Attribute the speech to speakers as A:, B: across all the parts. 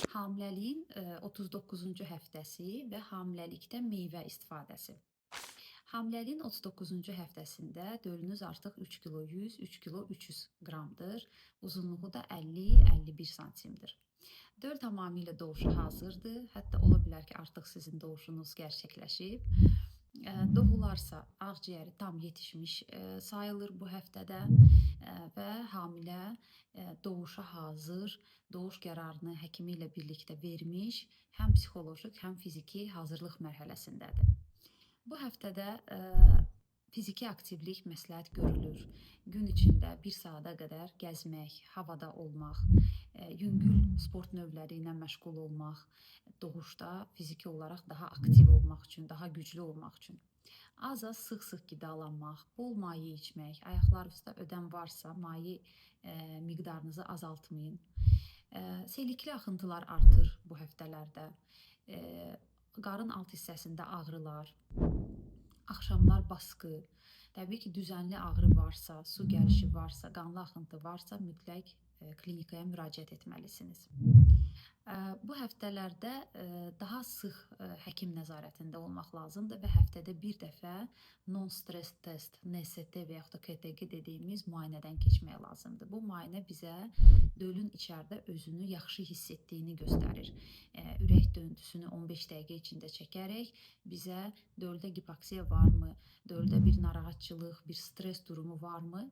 A: Hamiləliyin 39-cu həftəsi və hamiləlikdə meyvə istifadəsi. Hamiləliyin 39-cu həftəsində dölünüz artıq 3 kilo 100, 3 kilo 300 qramdır. Uzunluğu da 50-51 santimdir. Döl tamamilə doğuşa hazırdır. Hətta ola bilər ki, artıq sizin doğuşunuz gerçəkləşib. Doğularsa ağciyəri tam yetişmiş sayılır bu həftədə və hamilə doğuşa hazır, doğuş qərarını həkimi ilə birlikdə vermiş, həm psixoloji, həm fiziki hazırlıq mərhələsindədir. Bu həftədə fiziki aktivlik məsləhət görülür. Gün içində 1 saata qədər gəzmək, havada olmaq, yüngül sport növləri ilə məşğul olmaq, doğuşda fiziki olaraq daha aktiv olmaq üçün, daha güclü olmaq üçün. Az-az sıx-sıx qidalanmaq, bol maye içmək, ayaqlar üstə ödəm varsa maye miqdarınızı azaltmayın. Selikli axıntılar artır bu həftələrdə. Qarın alt hissəsində ağrılar, axşamlar basqı, təbii ki, düzənli ağrı varsa, su gəlişi varsa, qanlı axıntı varsa mütləq klinikaya müraciət etməlisiniz. Bu həftələrdə daha sıx həkim nəzarətində olmaq lazımdır və həftədə bir dəfə non-stress test, NST və yaxud da KTG dediyimiz müayinədən keçmək lazımdır. Bu müayinə bizə dölün içəridə özünü yaxşı hiss etdiyini göstərir. Ürək döntüsünü 15 dəqiqə içində çəkərək bizə döldə hipoksiya varmı, döldə bir narahatçılıq, bir stres durumu varmı,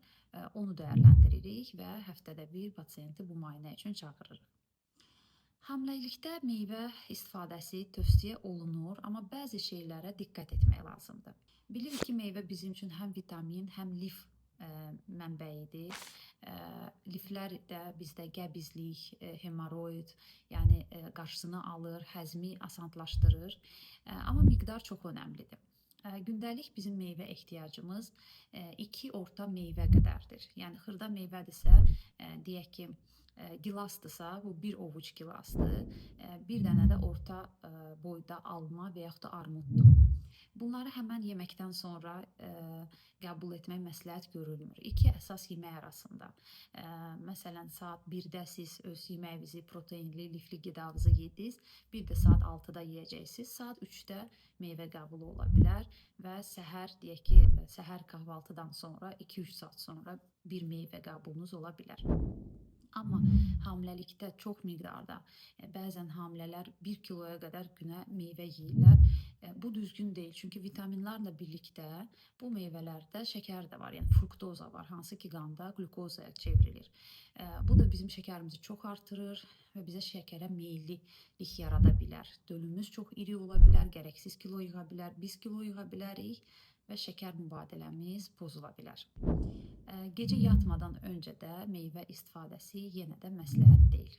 A: onu dəyərləndiririk və həftədə bir pasiyenti bu müayinə üçün çağırırıq. Hamiləlikdə meyvə istifadəsi tövsiyə olunur, amma bəzi şeylərə diqqət etmək lazımdır. Bilirik ki, meyvə bizim üçün həm vitamin, həm lif mənbəyidir. Liflər də bizdə qəbizlik, hemoroid, yəni qarşısını alır, həzmi asanlaşdırır. Amma miqdar çox önəmlidir. Gündəlik bizim meyvə ehtiyacımız 2 orta meyvə qədərdir. Yəni xırda meyvədirsə, deyək ki, gilasdırsa, bu 1 ovuc gilasdır. Bir dənə də orta boyda alma və yaxud da armuddur. Bunları həmən yeməkdən sonra qəbul etmək məsləhət görülmür. 2 əsas yemək arasında. Məsələn, saat 1-də siz öz yeməyinizi, proteinli, lifli qidanızı yediniz, bir də saat 6-da yeyəcəksiniz. Saat 3-də meyvə qəbulu ola bilər və səhər, deyək ki, səhər kahvaltıdan sonra 2-3 saat sonra bir meyvə qəbulunuz ola bilər. Amma hamiləlikdə çox miqdarda, bəzən hamilələr 1 kiloya qədər günə meyvə yeyirlər. Bu düzgün deyil, çünki vitaminlərlə birlikdə bu meyvələrdə şəkər də var, yəni fruktoza var, hansı ki qanda qlukozaya çevrilir. Bu da bizim şəkərimizi çox artırır və bizə şəkərə meyillilik yarada bilər. Dölümüz çox iri ola bilər, gərəksiz kilo yığa bilər, biz kilo yığa bilərik və şəkər mübadiləmiz pozula bilər. Gecə yatmadan öncə də meyvə istifadəsi yenə də məsləhət deyil.